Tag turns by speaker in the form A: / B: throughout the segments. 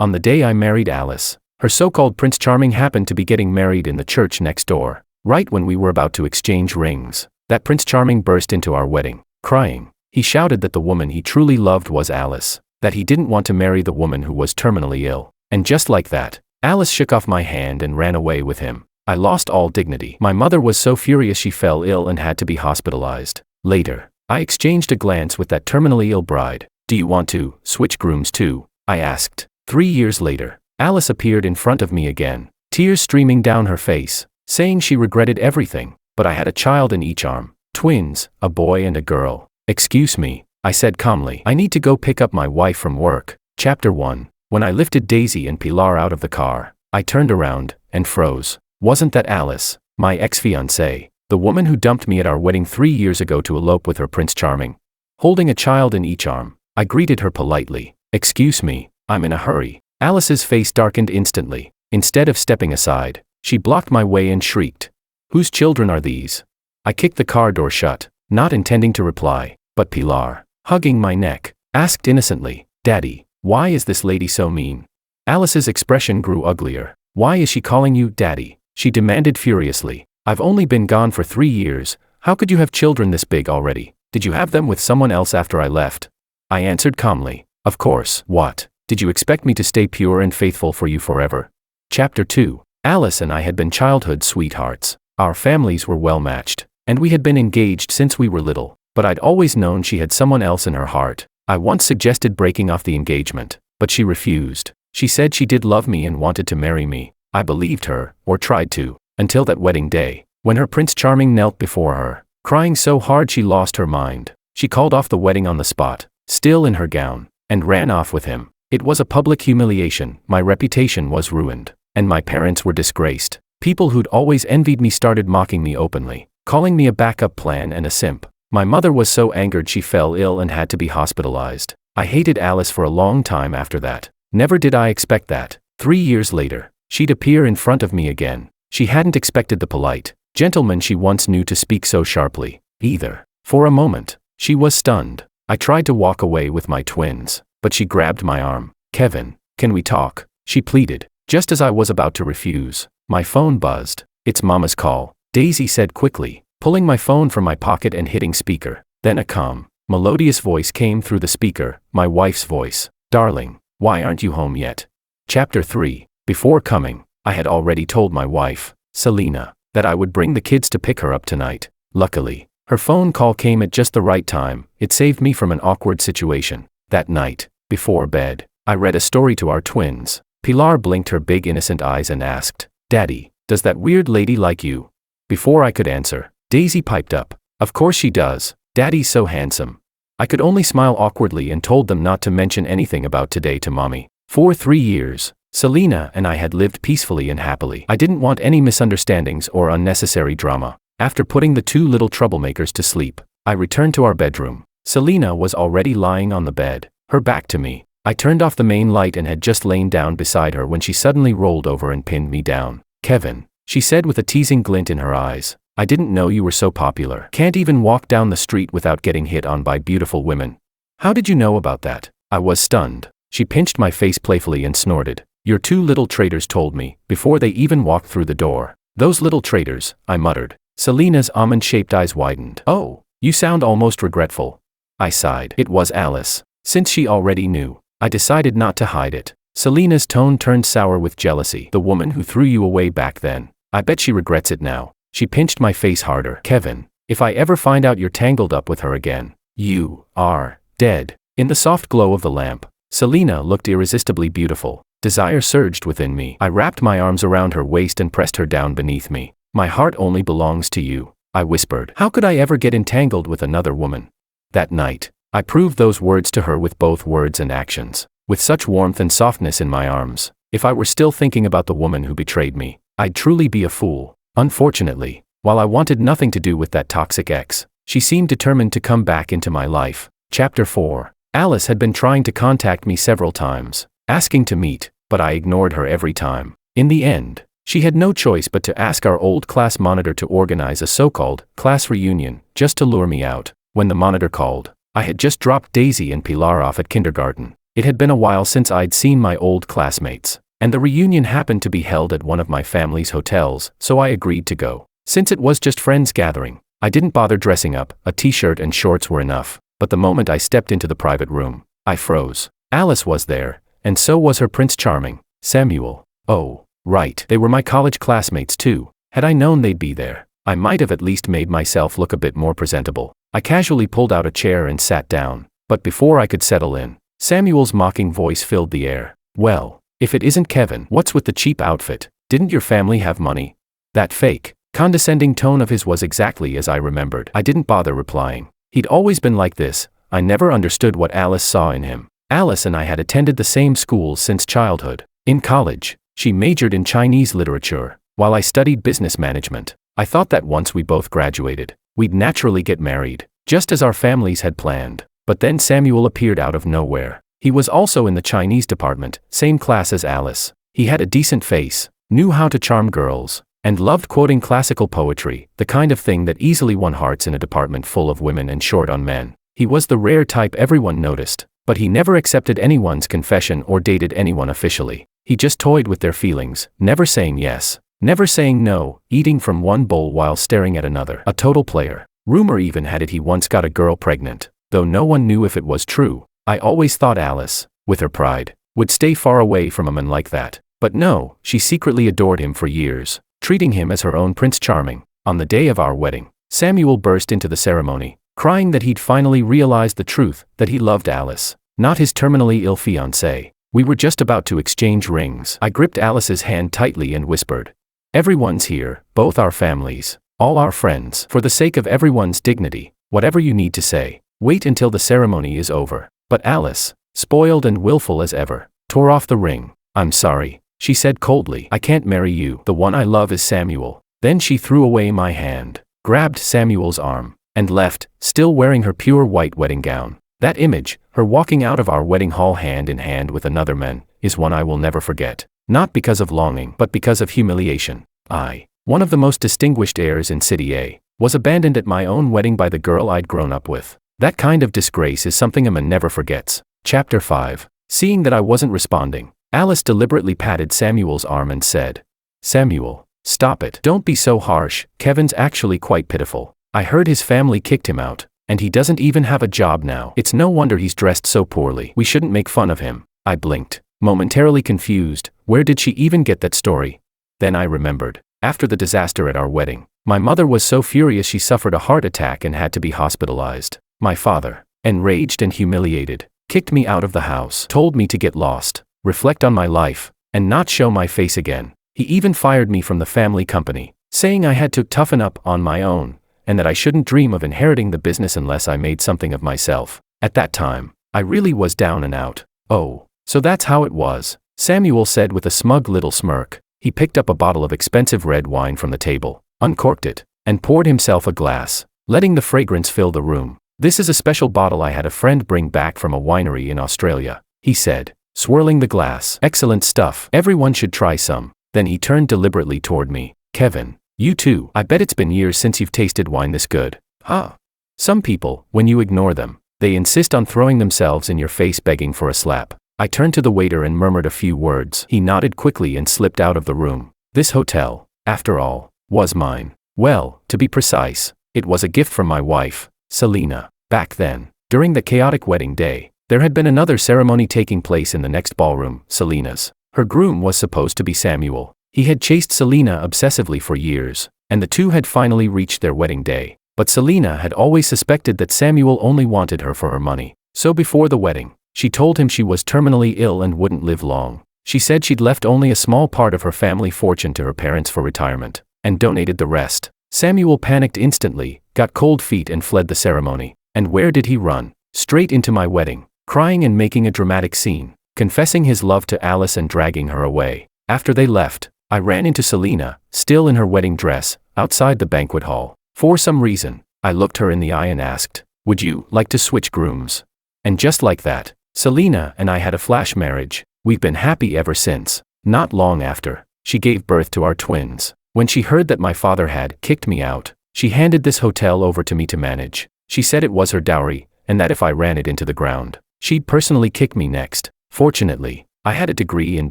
A: On the day I married Alice, her so-called Prince Charming happened to be getting married in the church next door. Right when we were about to exchange rings, that Prince Charming burst into our wedding, crying. He shouted that the woman he truly loved was Alice, that he didn't want to marry the woman who was terminally ill. And just like that, Alice shook off my hand and ran away with him. I lost all dignity. My mother was so furious she fell ill and had to be hospitalized. Later, I exchanged a glance with that terminally ill bride. "Do you want to switch grooms too?" I asked. 3 years later, Alice appeared in front of me again, tears streaming down her face, saying she regretted everything, but I had a child in each arm. Twins, a boy and a girl. "Excuse me," I said calmly. "I need to go pick up my wife from work." Chapter 1. When I lifted Daisy and Pilar out of the car, I turned around and froze. Wasn't that Alice, my ex-fiancée, the woman who dumped me at our wedding 3 years ago to elope with her Prince Charming? Holding a child in each arm, I greeted her politely. "Excuse me, I'm in a hurry." Alice's face darkened instantly. Instead of stepping aside, she blocked my way and shrieked, "Whose children are these?" I kicked the car door shut, not intending to reply, but Pilar, hugging my neck, asked innocently, "Daddy, why is this lady so mean?" Alice's expression grew uglier. "Why is she calling you Daddy?" she demanded furiously. "I've only been gone for 3 years, how could you have children this big already? Did you have them with someone else after I left?" I answered calmly, "Of course. What? Did you expect me to stay pure and faithful for you forever?" Chapter 2. Alice and I had been childhood sweethearts. Our families were well matched, and we had been engaged since we were little, but I'd always known she had someone else in her heart. I once suggested breaking off the engagement, but she refused. She said she did love me and wanted to marry me. I believed her, or tried to, until that wedding day, when her Prince Charming knelt before her, crying so hard she lost her mind. She called off the wedding on the spot, still in her gown, and ran off with him. It was a public humiliation, my reputation was ruined, and my parents were disgraced. People who'd always envied me started mocking me openly, calling me a backup plan and a simp. My mother was so angered she fell ill and had to be hospitalized. I hated Alice for a long time after that. Never did I expect that, 3 years later, she'd appear in front of me again. She hadn't expected the polite gentleman she once knew to speak so sharply, either. For a moment, she was stunned. I tried to walk away with my twins, but she grabbed my arm. "Kevin, can we talk?" she pleaded. Just as I was about to refuse, my phone buzzed. "It's Mama's call," Daisy said quickly, pulling my phone from my pocket and hitting speaker. Then a calm, melodious voice came through the speaker, my wife's voice. "Darling, why aren't you home yet?" Chapter 3. Before coming, I had already told my wife, Selena, that I would bring the kids to pick her up tonight. Luckily, her phone call came at just the right time. It saved me from an awkward situation. That night, before bed, I read a story to our twins. Pilar blinked her big innocent eyes and asked, "Daddy, does that weird lady like you?" Before I could answer, Daisy piped up, "Of course she does. Daddy's so handsome." I could only smile awkwardly and told them not to mention anything about today to Mommy. For 3 years, Selena and I had lived peacefully and happily. I didn't want any misunderstandings or unnecessary drama. After putting the 2 little troublemakers to sleep, I returned to our bedroom. Selena was already lying on the bed, her back to me. I turned off the main light and had just lain down beside her when she suddenly rolled over and pinned me down. "Kevin," she said with a teasing glint in her eyes, "I didn't know you were so popular. Can't even walk down the street without getting hit on by beautiful women. How did you know about that?" I was stunned. She pinched my face playfully and snorted, "Your 2 little traitors told me, before they even walked through the door." "Those little traitors," I muttered. Selena's almond-shaped eyes widened. "Oh, you sound almost regretful." I sighed. It was Alice. Since she already knew, I decided not to hide it. Selena's tone turned sour with jealousy. "The woman who threw you away back then. I bet she regrets it now." She pinched my face harder. "Kevin, if I ever find out you're tangled up with her again, you are dead." In the soft glow of the lamp, Selena looked irresistibly beautiful. Desire surged within me. I wrapped my arms around her waist and pressed her down beneath me. "My heart only belongs to you," I whispered. "How could I ever get entangled with another woman?" That night, I proved those words to her with both words and actions, with such warmth and softness in my arms. If I were still thinking about the woman who betrayed me, I'd truly be a fool. Unfortunately, while I wanted nothing to do with that toxic ex, she seemed determined to come back into my life. Chapter 4. Alice had been trying to contact me several times, asking to meet, but I ignored her every time. In the end, she had no choice but to ask our old class monitor to organize a so-called class reunion, just to lure me out. When the monitor called, I had just dropped Daisy and Pilar off at kindergarten. It had been a while since I'd seen my old classmates, and the reunion happened to be held at one of my family's hotels, so I agreed to go. Since it was just friends gathering, I didn't bother dressing up. A t-shirt and shorts were enough, but the moment I stepped into the private room, I froze. Alice was there, and so was her Prince Charming, Samuel. Oh, right, they were my college classmates too. Had I known they'd be there, I might have at least made myself look a bit more presentable. I casually pulled out a chair and sat down, but before I could settle in, Samuel's mocking voice filled the air. Well, if it isn't Kevin, what's with the cheap outfit? Didn't your family have money? That fake, condescending tone of his was exactly as I remembered. I didn't bother replying. He'd always been like this. I never understood what Alice saw in him. Alice and I had attended the same school since childhood. In college, she majored in Chinese literature, while I studied business management. I thought that once we both graduated, we'd naturally get married, just as our families had planned. But then Samuel appeared out of nowhere. He was also in the Chinese department, same class as Alice. He had a decent face, knew how to charm girls, and loved quoting classical poetry, the kind of thing that easily won hearts in a department full of women and short on men. He was the rare type everyone noticed, but he never accepted anyone's confession or dated anyone officially. He just toyed with their feelings, never saying yes, never saying no, eating from one bowl while staring at another. A total player. Rumor even had it he once got a girl pregnant, though no one knew if it was true. I always thought Alice, with her pride, would stay far away from a man like that. But no, she secretly adored him for years, treating him as her own Prince Charming. On the day of our wedding, Samuel burst into the ceremony, crying that he'd finally realized the truth, that he loved Alice, not his terminally ill fiancée. We were just about to exchange rings. I gripped Alice's hand tightly and whispered, "Everyone's here, both our families, all our friends. For the sake of everyone's dignity, whatever you need to say, wait until the ceremony is over." But Alice, spoiled and willful as ever, tore off the ring. "I'm sorry," she said coldly. "I can't marry you. The one I love is Samuel." Then she threw away my hand, grabbed Samuel's arm, and left, still wearing her pure white wedding gown. That image, her walking out of our wedding hall hand in hand with another man, is one I will never forget. Not because of longing, but because of humiliation. I, one of the most distinguished heirs in City A, was abandoned at my own wedding by the girl I'd grown up with. That kind of disgrace is something a man never forgets. Chapter 5. Seeing that I wasn't responding, Alice deliberately patted Samuel's arm and said, "Samuel, stop it. Don't be so harsh. Kevin's actually quite pitiful. I heard his family kicked him out, and he doesn't even have a job now. It's no wonder he's dressed so poorly. We shouldn't make fun of him." I blinked, momentarily confused. Where did she even get that story? Then I remembered. After the disaster at our wedding, my mother was so furious she suffered a heart attack and had to be hospitalized. My father, enraged and humiliated, kicked me out of the house, told me to get lost, reflect on my life, and not show my face again. He even fired me from the family company, saying I had to toughen up on my own, and that I shouldn't dream of inheriting the business unless I made something of myself. At that time, I really was down and out. "Oh, so that's how it was," Samuel said with a smug little smirk. He picked up a bottle of expensive red wine from the table, uncorked it, and poured himself a glass, letting the fragrance fill the room. "This is a special bottle I had a friend bring back from a winery in Australia," he said, swirling the glass. "Excellent stuff. Everyone should try some." Then he turned deliberately toward me. "Kevin, you too. I bet it's been years since you've tasted wine this good." Huh? Some people, when you ignore them, they insist on throwing themselves in your face begging for a slap. I turned to the waiter and murmured a few words. He nodded quickly and slipped out of the room. This hotel, after all, was mine. Well, to be precise, it was a gift from my wife, Selina. Back then, during the chaotic wedding day, there had been another ceremony taking place in the next ballroom, Selina's. Her groom was supposed to be Samuel. He had chased Selina obsessively for years, and the two had finally reached their wedding day. But Selina had always suspected that Samuel only wanted her for her money. So before the wedding, she told him she was terminally ill and wouldn't live long. She said she'd left only a small part of her family fortune to her parents for retirement, and donated the rest. Samuel panicked instantly, got cold feet and fled the ceremony. And where did he run? Straight into my wedding, crying and making a dramatic scene, confessing his love to Alice and dragging her away. After they left, I ran into Selina, still in her wedding dress, outside the banquet hall. For some reason, I looked her in the eye and asked, "Would you like to switch grooms?" And just like that, Selina and I had a flash marriage. We've been happy ever since. Not long after, she gave birth to our twins. When she heard that my father had kicked me out, she handed this hotel over to me to manage. She said it was her dowry, and that if I ran it into the ground, She'd personally kick me next. Fortunately, I had a degree in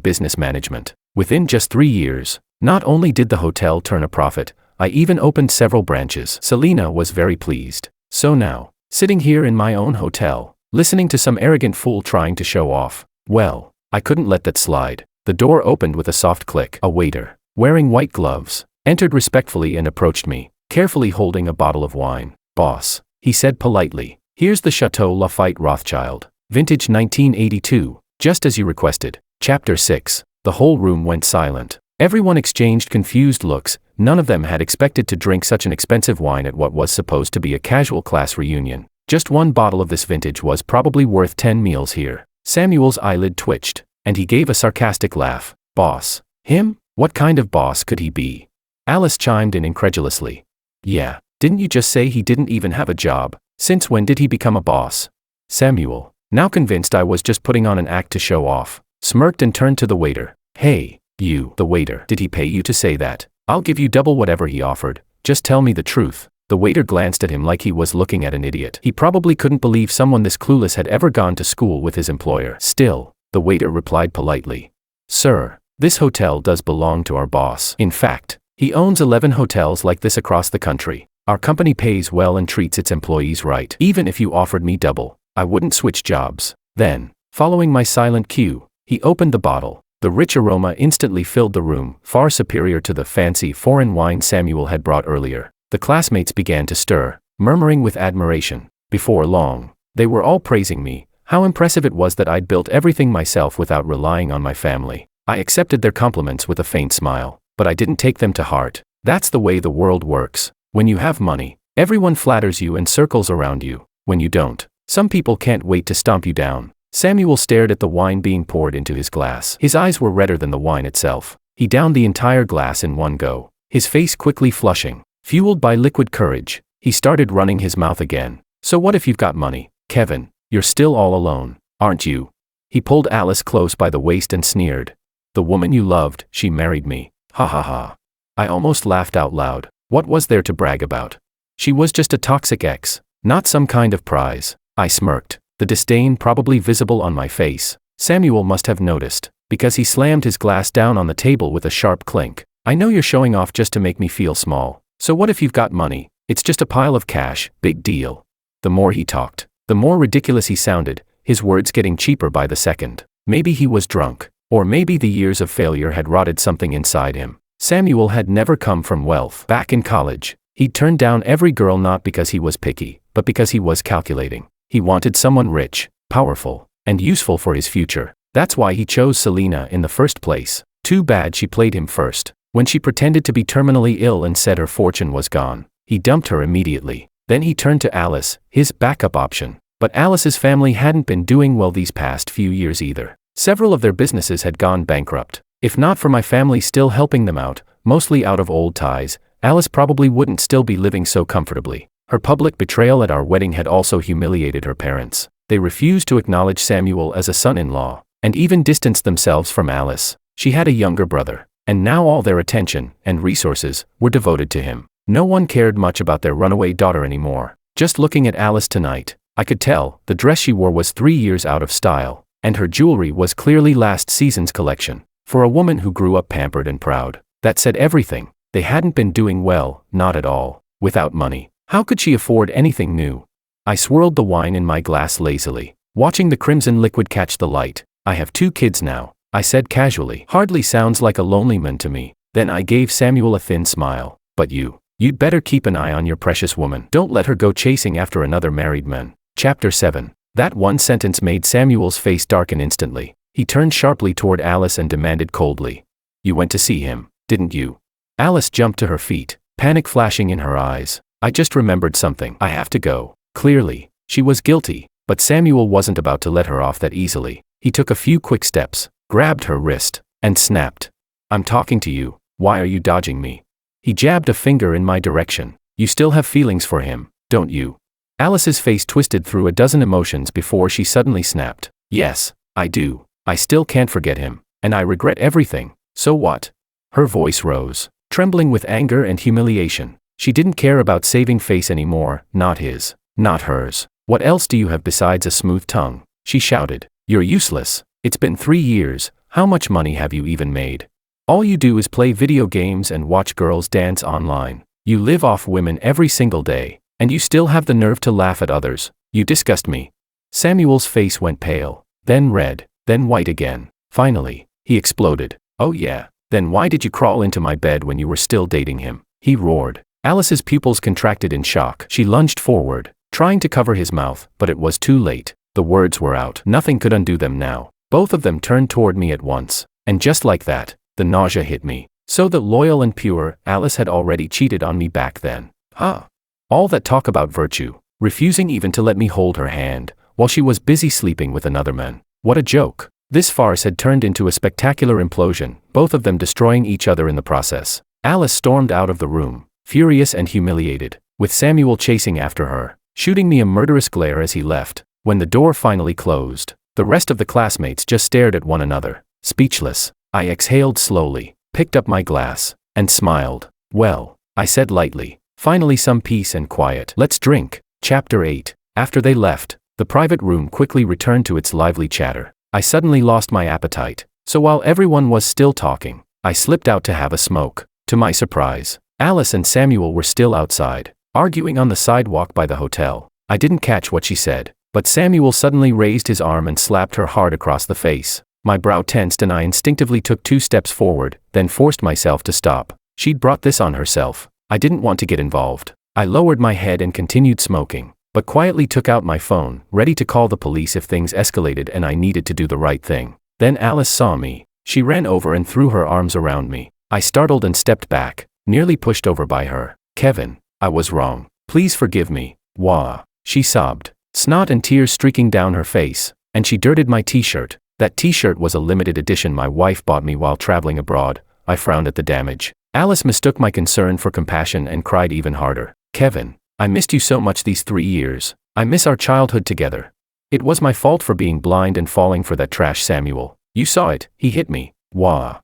A: business management. Within just 3 years, not only did the hotel turn a profit, I even opened several branches. Selena was very pleased. So now, sitting here in my own hotel, listening to some arrogant fool trying to show off, well, I couldn't let that slide. The door opened with a soft click. A waiter, wearing white gloves, entered respectfully and approached me, carefully holding a bottle of wine. "Boss," he said politely, "here's the Chateau Lafite Rothschild, vintage 1982, just as you requested." Chapter 6. The whole room went silent. Everyone exchanged confused looks. None of them had expected to drink such an expensive wine at what was supposed to be a casual class reunion. Just one bottle of this vintage was probably worth 10 meals here. Samuel's eyelid twitched, and he gave a sarcastic laugh. "Boss? Him? What kind of boss could he be?" Alice chimed in incredulously. "Yeah, didn't you just say he didn't even have a job? Since when did he become a boss?" Samuel, now convinced I was just putting on an act to show off, smirked and turned to the waiter. "Hey, you." The waiter. "Did he pay you to say that? I'll give you double whatever he offered. Just tell me the truth." The waiter glanced at him like he was looking at an idiot. He probably couldn't believe someone this clueless had ever gone to school with his employer. Still, the waiter replied politely. "Sir, this hotel does belong to our boss. In fact, he owns 11 hotels like this across the country. Our company pays well and treats its employees right. Even if you offered me double, I wouldn't switch jobs." Then, following my silent cue, he opened the bottle. The rich aroma instantly filled the room, far superior to the fancy foreign wine Samuel had brought earlier. The classmates began to stir, murmuring with admiration. Before long, they were all praising me, how impressive it was that I'd built everything myself without relying on my family. I accepted their compliments with a faint smile, but I didn't take them to heart. That's the way the world works. When you have money, everyone flatters you and circles around you. When you don't, some people can't wait to stomp you down. Samuel stared at the wine being poured into his glass. His eyes were redder than the wine itself. He downed the entire glass in one go, his face quickly flushing. Fueled by liquid courage, he started running his mouth again. "So what if you've got money, Kevin? You're still all alone, aren't you?" He pulled Alice close by the waist and sneered. "The woman you loved, she married me. Ha ha ha." I almost laughed out loud. What was there to brag about? She was just a toxic ex, not some kind of prize. I smirked, the disdain probably visible on my face. Samuel must have noticed, because he slammed his glass down on the table with a sharp clink. "I know you're showing off just to make me feel small. So what if you've got money? It's just a pile of cash, big deal." The more he talked, the more ridiculous he sounded, his words getting cheaper by the second. Maybe he was drunk, or maybe the years of failure had rotted something inside him. Samuel had never come from wealth. Back in college, he'd turned down every girl not because he was picky, but because he was calculating. He wanted someone rich, powerful, and useful for his future. That's why he chose Selena in the first place. Too bad she played him first. When she pretended to be terminally ill and said her fortune was gone, he dumped her immediately. Then he turned to Alice, his backup option. But Alice's family hadn't been doing well these past few years either. Several of their businesses had gone bankrupt. If not for my family still helping them out, mostly out of old ties, Alice probably wouldn't still be living so comfortably. Her public betrayal at our wedding had also humiliated her parents. They refused to acknowledge Samuel as a son-in-law, and even distanced themselves from Alice. She had a younger brother, and now all their attention and resources were devoted to him. No one cared much about their runaway daughter anymore. Just looking at Alice tonight, I could tell the dress she wore was 3 years out of style, and her jewelry was clearly last season's collection. For a woman who grew up pampered and proud, that said everything. They hadn't been doing well, not at all. Without money, how could she afford anything new? I swirled the wine in my glass lazily, watching the crimson liquid catch the light. "I have 2 kids now," I said casually. "Hardly sounds like a lonely man to me." Then I gave Samuel a thin smile. "But you'd better keep an eye on your precious woman. Don't let her go chasing after another married man." Chapter 7. That one sentence made Samuel's face darken instantly. He turned sharply toward Alice and demanded coldly, "You went to see him, didn't you?" Alice jumped to her feet, panic flashing in her eyes. "I just remembered something. I have to go." Clearly, she was guilty, but Samuel wasn't about to let her off that easily. He took a few quick steps, grabbed her wrist, and snapped. "I'm talking to you. Why are you dodging me?" He jabbed a finger in my direction. "You still have feelings for him, don't you?" Alice's face twisted through a dozen emotions before she suddenly snapped. "Yes, I do. I still can't forget him, and I regret everything. So what?" Her voice rose, trembling with anger and humiliation. She didn't care about saving face anymore, not his, not hers. "What else do you have besides a smooth tongue?" She shouted. You're useless. It's been 3 years. How much money have you even made? All you do is play video games and watch girls dance online. You live off women every single day, and you still have the nerve to laugh at others. You disgust me. Samuel's face went pale, then red, then white again. Finally, he exploded. Oh yeah, then why did you crawl into my bed when you were still dating him? He roared. Alice's pupils contracted in shock. She lunged forward, trying to cover his mouth, but it was too late. The words were out. Nothing could undo them now. Both of them turned toward me at once, and just like that, the nausea hit me. So that loyal and pure, Alice had already cheated on me back then. All that talk about virtue, refusing even to let me hold her hand, while she was busy sleeping with another man. What a joke. This farce had turned into a spectacular implosion, both of them destroying each other in the process. Alice stormed out of the room, furious and humiliated, with Samuel chasing after her, shooting me a murderous glare as he left. When the door finally closed, the rest of the classmates just stared at one another, speechless. I exhaled slowly, picked up my glass, and smiled. Well, I said lightly, finally some peace and quiet. Let's drink. Chapter 8. After they left, the private room quickly returned to its lively chatter. I suddenly lost my appetite, so while everyone was still talking, I slipped out to have a smoke. To my surprise, Alice and Samuel were still outside, arguing on the sidewalk by the hotel. I didn't catch what she said, but Samuel suddenly raised his arm and slapped her hard across the face. My brow tensed and I instinctively took 2 steps forward, then forced myself to stop. She'd brought this on herself. I didn't want to get involved. I lowered my head and continued smoking, but quietly took out my phone, ready to call the police if things escalated and I needed to do the right thing. Then Alice saw me. She ran over and threw her arms around me. I startled and stepped back, nearly pushed over by her. Kevin, I was wrong. Please forgive me. Wah. She sobbed, snot and tears streaking down her face, and she dirted my t-shirt. That t-shirt was a limited edition my wife bought me while traveling abroad. I frowned at the damage. Alice mistook my concern for compassion and cried even harder. Kevin, I missed you so much these 3 years. I miss our childhood together. It was my fault for being blind and falling for that trash Samuel. You saw it, he hit me. Wah.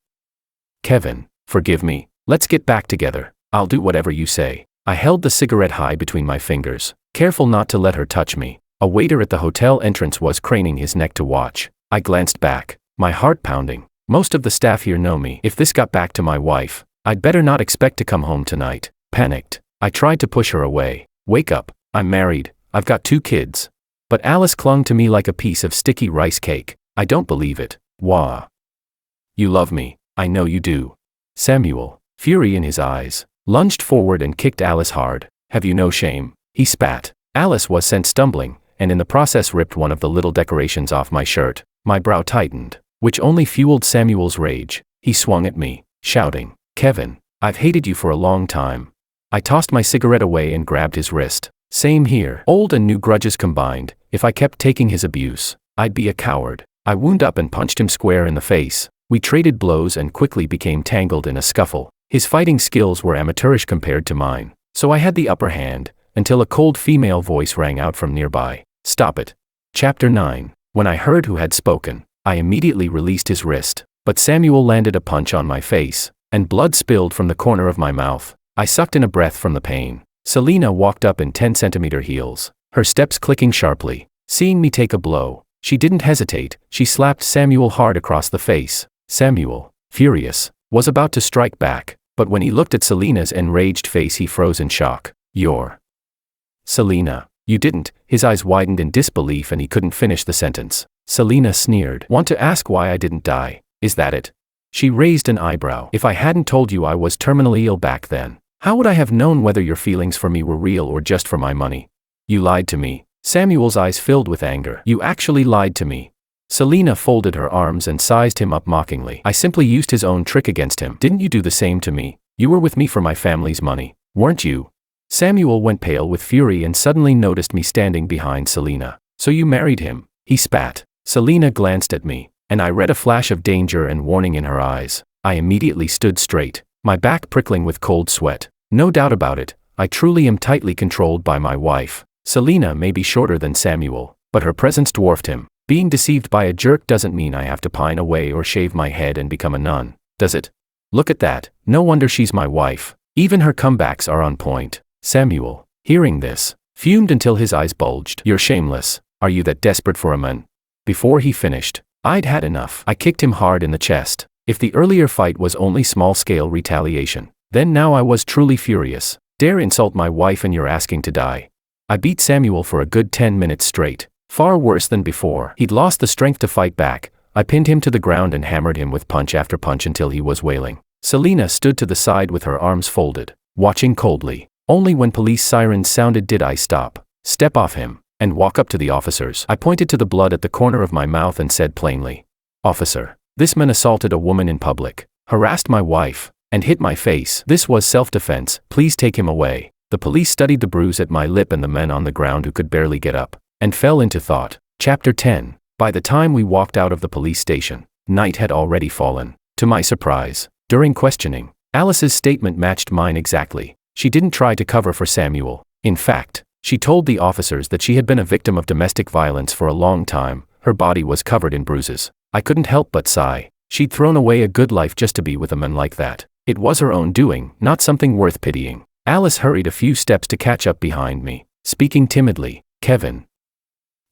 A: Kevin, forgive me. Let's get back together. I'll do whatever you say. I held the cigarette high between my fingers, careful not to let her touch me. A waiter at the hotel entrance was craning his neck to watch. I glanced back, my heart pounding. Most of the staff here know me. If this got back to my wife, I'd better not expect to come home tonight. Panicked, I tried to push her away. Wake up, I'm married, I've got 2 kids. But Alice clung to me like a piece of sticky rice cake. I don't believe it. Wah. You love me, I know you do. Samuel, fury in his eyes, lunged forward and kicked Alice hard. Have you no shame? He spat. Alice was sent stumbling, and in the process ripped one of the little decorations off my shirt. My brow tightened, which only fueled Samuel's rage. He swung at me, shouting, Kevin, I've hated you for a long time. I tossed my cigarette away and grabbed his wrist. Same here. Old and new grudges combined. If I kept taking his abuse, I'd be a coward. I wound up and punched him square in the face. We traded blows and quickly became tangled in a scuffle. His fighting skills were amateurish compared to mine, so I had the upper hand, until a cold female voice rang out from nearby. Stop it. Chapter 9. When I heard who had spoken, I immediately released his wrist, but Samuel landed a punch on my face, and blood spilled from the corner of my mouth. I sucked in a breath from the pain. Selena walked up in 10-centimeter heels, her steps clicking sharply. Seeing me take a blow, she didn't hesitate. She slapped Samuel hard across the face. Samuel, furious, was about to strike back, but when he looked at Selena's enraged face he froze in shock. You're... Selena, you didn't. His eyes widened in disbelief and he couldn't finish the sentence. Selena sneered. Want to ask why I didn't die? Is that it? She raised an eyebrow. If I hadn't told you I was terminally ill back then, how would I have known whether your feelings for me were real or just for my money? You lied to me. Samuel's eyes filled with anger. You actually lied to me. Selena folded her arms and sized him up mockingly. I simply used his own trick against him. Didn't you do the same to me? You were with me for my family's money, weren't you? Samuel went pale with fury and suddenly noticed me standing behind Selena. So you married him? He spat. Selena glanced at me, and I read a flash of danger and warning in her eyes. I immediately stood straight, my back prickling with cold sweat. No doubt about it, I truly am tightly controlled by my wife. Selena may be shorter than Samuel, but her presence dwarfed him. Being deceived by a jerk doesn't mean I have to pine away or shave my head and become a nun, does it? Look at that, no wonder she's my wife. Even her comebacks are on point. Samuel, hearing this, fumed until his eyes bulged. You're shameless. Are you that desperate for a man? Before he finished, I'd had enough. I kicked him hard in the chest. If the earlier fight was only small-scale retaliation, then now I was truly furious. Dare insult my wife and you're asking to die. I beat Samuel for a good 10 minutes straight. Far worse than before. He'd lost the strength to fight back. I pinned him to the ground and hammered him with punch after punch until he was wailing. Selena stood to the side with her arms folded, watching coldly. Only when police sirens sounded did I stop, step off him, and walk up to the officers. I pointed to the blood at the corner of my mouth and said plainly, "Officer, this man assaulted a woman in public, harassed my wife, and hit my face. This was self-defense. Please take him away." The police studied the bruise at my lip and the men on the ground who could barely get up, and fell into thought. Chapter 10. By the time we walked out of the police station, night had already fallen. To my surprise, during questioning, Alice's statement matched mine exactly. She didn't try to cover for Samuel. In fact, she told the officers that she had been a victim of domestic violence for a long time. Her body was covered in bruises. I couldn't help but sigh. She'd thrown away a good life just to be with a man like that. It was her own doing, not something worth pitying. Alice hurried a few steps to catch up behind me, speaking timidly. "Kevin,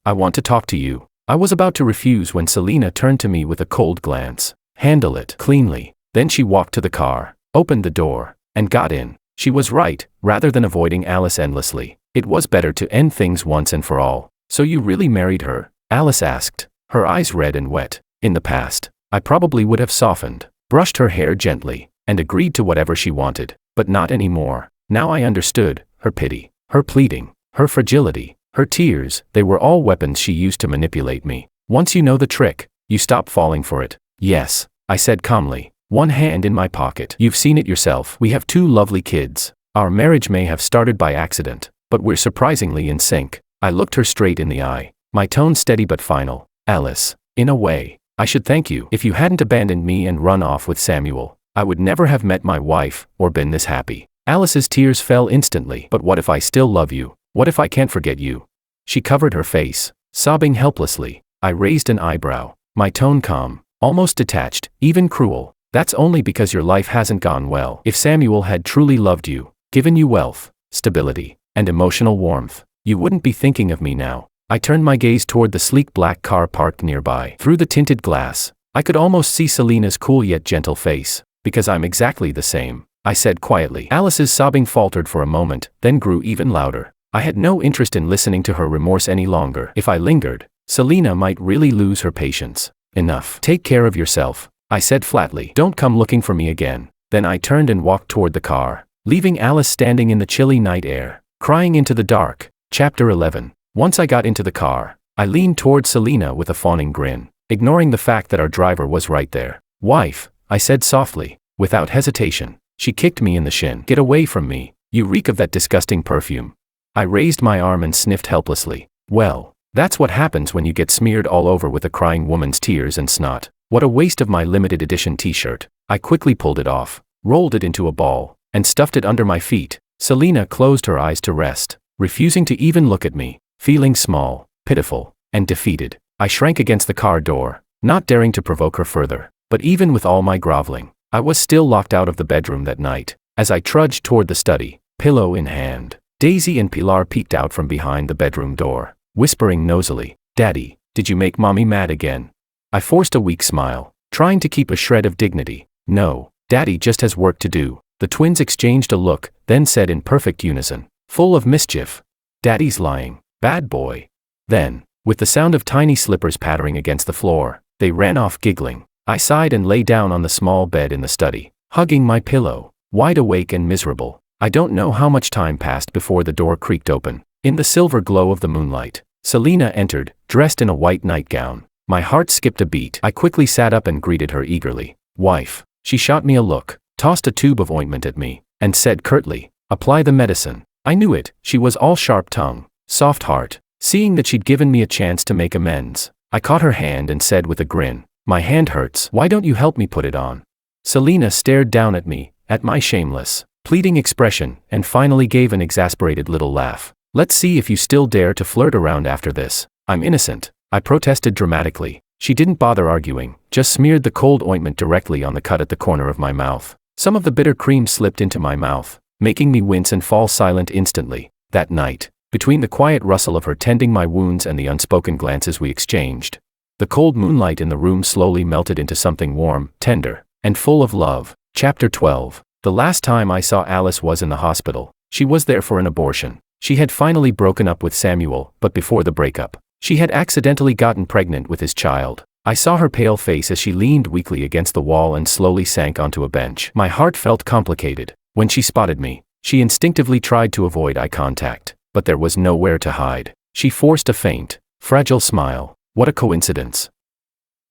A: I want to talk to you." I was about to refuse when Selena turned to me with a cold glance. "Handle it cleanly." Then she walked to the car, opened the door, and got in. She was right. Rather than avoiding Alice endlessly, it was better to end things once and for all. "So you really married her?" Alice asked, her eyes red and wet. In the past, I probably would have softened, brushed her hair gently, and agreed to whatever she wanted, but not anymore. Now I understood. Her pity, her pleading, her fragility, her tears, they were all weapons she used to manipulate me. Once you know the trick, you stop falling for it. "Yes," I said calmly, one hand in my pocket. "You've seen it yourself. We have 2 lovely kids. Our marriage may have started by accident, but we're surprisingly in sync." I looked her straight in the eye, my tone steady but final. "Alice, in a way, I should thank you. If you hadn't abandoned me and run off with Samuel, I would never have met my wife, or been this happy." Alice's tears fell instantly. "But what if I still love you? What if I can't forget you?" She covered her face, sobbing helplessly. I raised an eyebrow, my tone calm, almost detached, even cruel. "That's only because your life hasn't gone well. If Samuel had truly loved you, given you wealth, stability, and emotional warmth, you wouldn't be thinking of me now." I turned my gaze toward the sleek black car parked nearby. Through the tinted glass, I could almost see Selena's cool yet gentle face. "Because I'm exactly the same," I said quietly. Alice's sobbing faltered for a moment, then grew even louder. I had no interest in listening to her remorse any longer. If I lingered, Selena might really lose her patience. "Enough. Take care of yourself," I said flatly. "Don't come looking for me again." Then I turned and walked toward the car, leaving Alice standing in the chilly night air, crying into the dark. Chapter 11. Once I got into the car, I leaned toward Selena with a fawning grin, ignoring the fact that our driver was right there. "Wife," I said softly, without hesitation. She kicked me in the shin. "Get away from me. You reek of that disgusting perfume." I raised my arm and sniffed helplessly. Well, that's what happens when you get smeared all over with a crying woman's tears and snot. What a waste of my limited edition t-shirt. I quickly pulled it off, rolled it into a ball, and stuffed it under my feet. Selena closed her eyes to rest, refusing to even look at me, feeling small, pitiful, and defeated. I shrank against the car door, not daring to provoke her further. But even with all my groveling, I was still locked out of the bedroom that night. As I trudged toward the study, pillow in hand, Daisy and Pilar peeked out from behind the bedroom door, whispering nosily, "Daddy, did you make Mommy mad again?" I forced a weak smile, trying to keep a shred of dignity. "No, Daddy just has work to do." The twins exchanged a look, then said in perfect unison, "Full of mischief. Daddy's lying. Bad boy." Then, with the sound of tiny slippers pattering against the floor, they ran off giggling. I sighed and lay down on the small bed in the study, hugging my pillow, wide awake and miserable. I don't know how much time passed before the door creaked open. In the silver glow of the moonlight, Selena entered, dressed in a white nightgown. My heart skipped a beat. I quickly sat up and greeted her eagerly. "Wife." She shot me a look, tossed a tube of ointment at me, and said curtly, "Apply the medicine." I knew it. She was all sharp tongue, soft heart. Seeing that she'd given me a chance to make amends, I caught her hand and said with a grin, "My hand hurts. Why don't you help me put it on?" Selena stared down at me, at my shameless, pleading expression, and finally gave an exasperated little laugh. "Let's see if you still dare to flirt around after this." "I'm innocent," I protested dramatically. She didn't bother arguing, just smeared the cold ointment directly on the cut at the corner of my mouth. Some of the bitter cream slipped into my mouth, making me wince and fall silent instantly. That night, between the quiet rustle of her tending my wounds and the unspoken glances we exchanged, The cold moonlight in the room slowly melted into something warm, tender, and full of love. Chapter 12. The last time I saw Alice was in the hospital. She was there for an abortion. She had finally broken up with Samuel, but before the breakup, she had accidentally gotten pregnant with his child. I saw her pale face as she leaned weakly against the wall and slowly sank onto a bench. My heart felt complicated. When she spotted me, she instinctively tried to avoid eye contact, but there was nowhere to hide. She forced a faint, fragile smile. What a coincidence.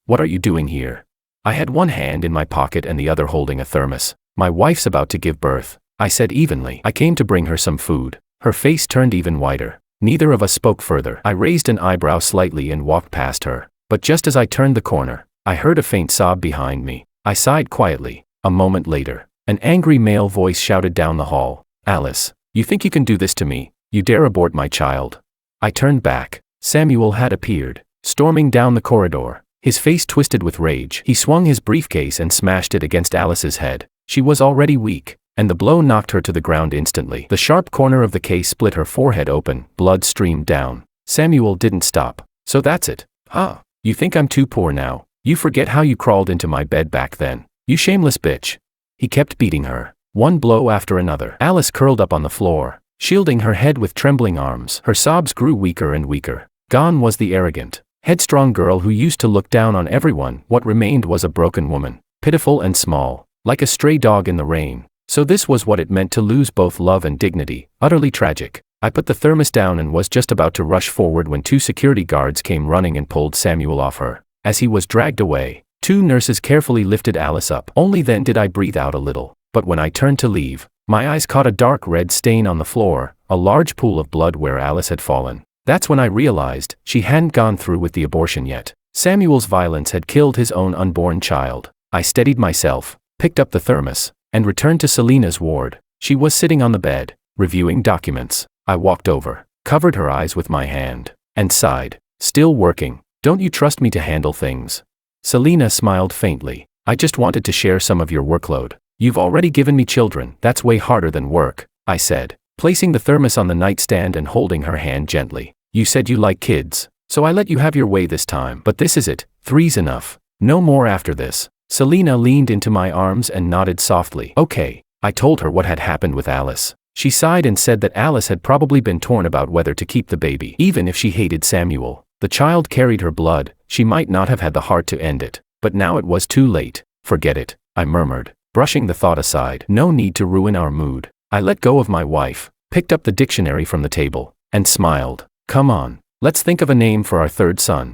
A: What are you doing here? I had one hand in my pocket and the other holding a thermos. My wife's about to give birth, I said evenly. I came to bring her some food. Her face turned even whiter. Neither of us spoke further. I raised an eyebrow slightly and walked past her. But just as I turned the corner, I heard a faint sob behind me. I sighed quietly. A moment later, an angry male voice shouted down the hall, "Alice, you think you can do this to me? You dare abort my child?" I turned back. Samuel had appeared, storming down the corridor. His face twisted with rage. He swung his briefcase and smashed it against Alice's head. She was already weak, and the blow knocked her to the ground instantly. The sharp corner of the case split her forehead open. Blood streamed down. Samuel didn't stop. "So that's it, huh? You think I'm too poor now? You forget how you crawled into my bed back then. You shameless bitch." He kept beating her, one blow after another. Alice curled up on the floor, shielding her head with trembling arms. Her sobs grew weaker and weaker. Gone was the arrogant, headstrong girl who used to look down on everyone. What remained was a broken woman, pitiful and small, like a stray dog in the rain. So this was what it meant to lose both love and dignity. Utterly tragic. I put the thermos down and was just about to rush forward when 2 security guards came running and pulled Samuel off her. As he was dragged away, 2 nurses carefully lifted Alice up. Only then did I breathe out a little. But when I turned to leave, my eyes caught a dark red stain on the floor, a large pool of blood where Alice had fallen. That's when I realized she hadn't gone through with the abortion yet. Samuel's violence had killed his own unborn child. I steadied myself, picked up the thermos, and returned to Selena's ward. She was sitting on the bed, reviewing documents. I walked over, covered her eyes with my hand, and sighed. "Still working? Don't you trust me to handle things?" Selena smiled faintly. "I just wanted to share some of your workload. You've already given me children. That's way harder than work," I said, placing the thermos on the nightstand and holding her hand gently. "You said you like kids, so I let you have your way this time. But this is it. 3's enough. No more after this." Selena leaned into my arms and nodded softly. "Okay." I told her what had happened with Alice. She sighed and said that Alice had probably been torn about whether to keep the baby. Even if she hated Samuel, the child carried her blood. She might not have had the heart to end it. But now it was too late. "Forget it," I murmured, brushing the thought aside. No need to ruin our mood. I let go of my wife, picked up the dictionary from the table, and smiled. "Come on, let's think of a name for our 3rd son."